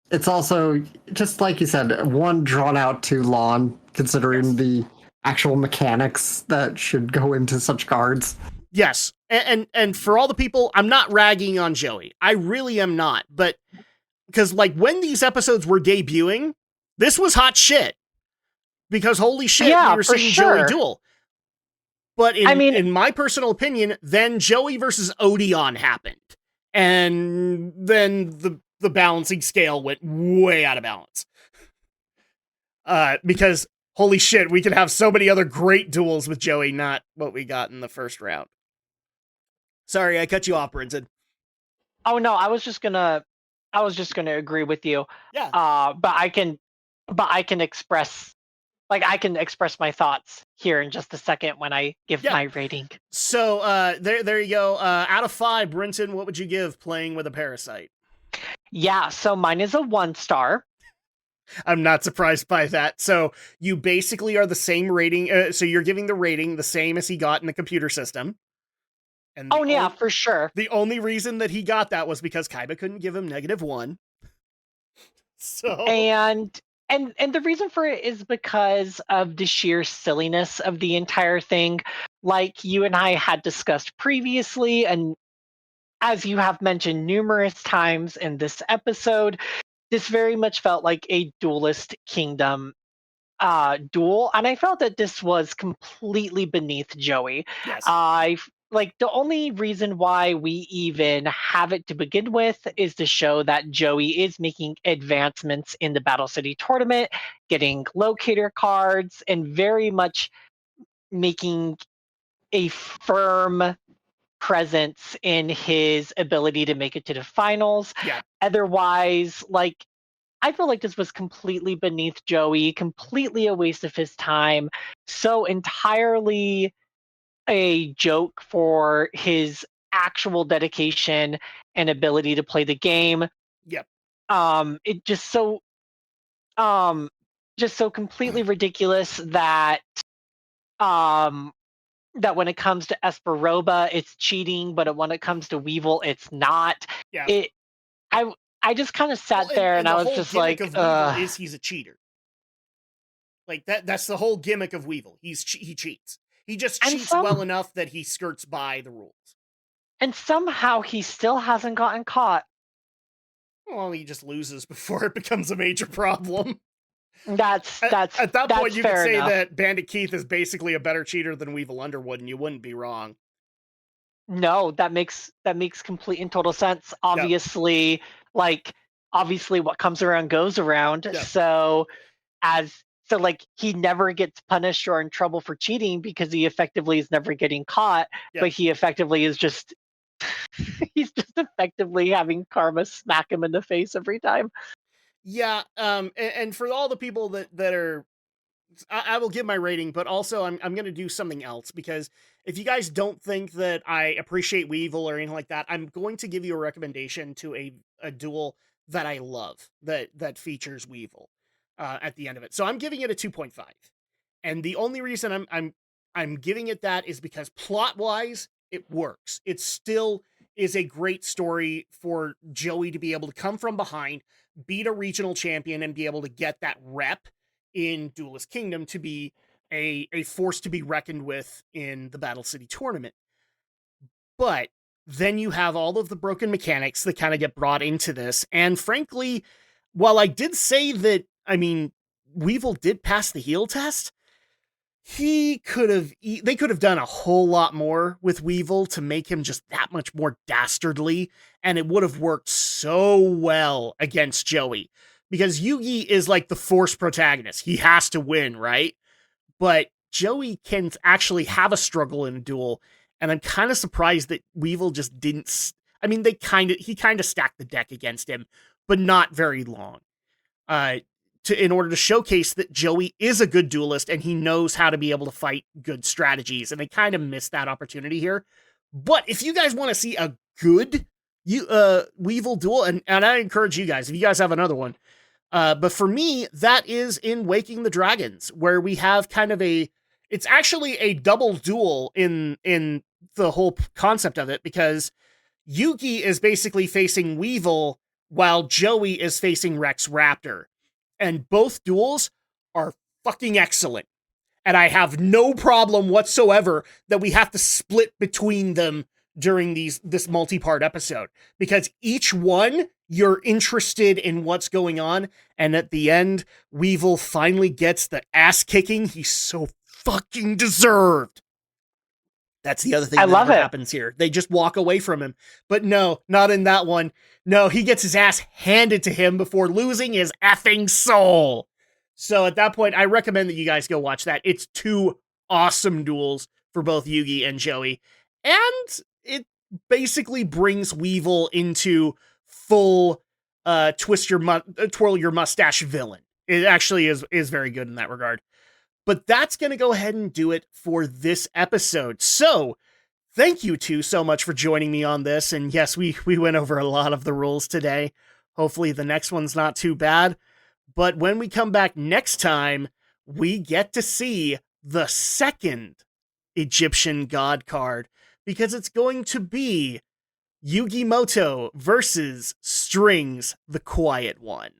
it's also, just like you said, one drawn out too long, considering the actual mechanics that should go into such cards. Yes, and for all the people, I'm not ragging on Joey. I really am not, but because like when these episodes were debuting, this was hot shit. Because holy shit, we were seeing Joey duel. But in my personal opinion, then Joey versus Odeon happened. And then the balancing scale went way out of balance. Because holy shit, we could have so many other great duels with Joey, not what we got in the first round. Sorry, I cut you off, Brenton. Oh no, I was just gonna agree with you. Yeah. But I can express my thoughts here in just a second when I give my rating. So there you go. Out of 5, Brenton, what would you give Playing with a Parasite? Yeah, so mine is a 1 star. I'm not surprised by that. So you basically are the same rating. So you're giving the rating the same as he got in the computer system. And for sure. The only reason that he got that was because Kaiba couldn't give him -1. So And the reason for it is because of the sheer silliness of the entire thing. Like you and I had discussed previously, and as you have mentioned numerous times in this episode, this very much felt like a Duelist Kingdom duel, and I felt that this was completely beneath Joey. Yes. Like the only reason why we even have it to begin with is to show that Joey is making advancements in the Battle City tournament, getting locator cards, and very much making a firm presence in his ability to make it to the finals. Yeah. Otherwise, like I feel like this was completely beneath Joey, completely a waste of his time, so entirely a joke for his actual dedication and ability to play the game. Yep. It um just so completely ridiculous that um that when it comes to Esperoba, it's cheating, but when it comes to Weevil, it's not. Yeah. It I I just kind of Well, sat there and the I was whole just gimmick like, of Weevil is he's a cheater. Like that's the whole gimmick of Weevil. He cheats. He just and cheats well enough that he skirts by the rules. and somehow he still hasn't gotten caught. Well, he just loses before it becomes a major problem. That's At that that's point, you could fair say enough. that Bandit Keith is basically a better cheater than Weevil Underwood, and you wouldn't be wrong. No, that makes complete and total sense. Obviously, like obviously what comes around goes around. Yep. So like he never gets punished or in trouble for cheating because he effectively is never getting caught, Yep. but he effectively is just he's just effectively having karma smack him in the face every time. Yeah, and for all the people that are, I will give my rating, but also I'm going to do something else, because if you guys don't think that I appreciate Weevil or anything like that, I'm going to give you a recommendation to a duel that I love that features Weevil at the end of it. So I'm giving it a 2.5, and the only reason I'm giving it that is because plot wise it works. It still is a great story for Joey to be able to come from behind, beat a regional champion, and be able to get that rep in Duelist Kingdom to be a force to be reckoned with in the Battle City tournament. But then you have all of the broken mechanics that kind of get brought into this. And frankly, while I did say that, I mean, Weevil did pass the heel test, they could have done a whole lot more with Weevil to make him just that much more dastardly, and it would have worked so well against Joey. Because Yugi is like the force protagonist. He has to win, right? But Joey can actually have a struggle in a duel, and I'm kind of surprised that Weevil just didn't. I mean, he kind of stacked the deck against him, but not very long. In order to showcase that Joey is a good duelist and he knows how to be able to fight good strategies, and they kind of missed that opportunity here. But if you guys want to see a good Weevil duel, and I encourage you guys, if you guys have another one, but for me, that is in Waking the Dragons, where we have kind of it's actually a double duel in the whole concept of it, because Yugi is basically facing Weevil while Joey is facing Rex Raptor. And both duels are fucking excellent. And I have no problem whatsoever that we have to split between them during this multi-part episode, because each one you're interested in what's going on, and at the end Weevil finally gets the ass kicking he so fucking deserved. That's the other thing that happens here. They just walk away from him. But no, not in that one. No, he gets his ass handed to him before losing his effing soul. So at that point, I recommend that you guys go watch that. It's two awesome duels for both Yugi and Joey. And it basically brings Weevil into full twirl your mustache villain. It actually is very good in that regard. But that's going to go ahead and do it for this episode. So, thank you two so much for joining me on this. And yes, we went over a lot of the rules today. Hopefully the next one's not too bad. But when we come back next time, we get to see the second Egyptian god card, because it's going to be Yugimoto versus Strings, the Quiet One.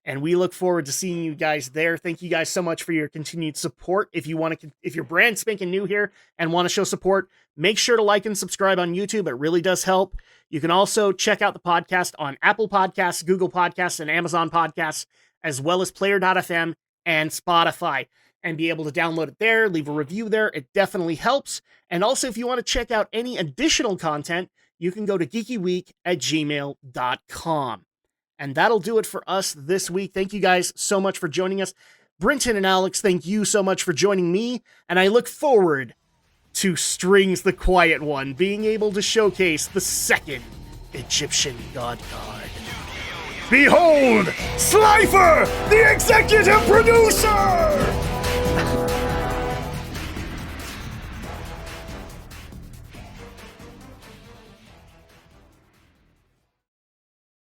And we look forward to seeing you guys there. Thank you guys so much for your continued support. If you're brand spanking new here and want to show support, make sure to like and subscribe on YouTube. It really does help. You can also check out the podcast on Apple Podcasts, Google Podcasts, and Amazon Podcasts, as well as Player.fm and Spotify, and be able to download it there, leave a review there. It definitely helps. And also, if you want to check out any additional content, you can go to geekyweek@gmail.com. And that'll do it for us this week. Thank you guys so much for joining us. Brenton and Alex, thank you so much for joining me. And I look forward to Strings the Quiet One being able to showcase the second Egyptian god card. Behold, Slifer, the executive producer!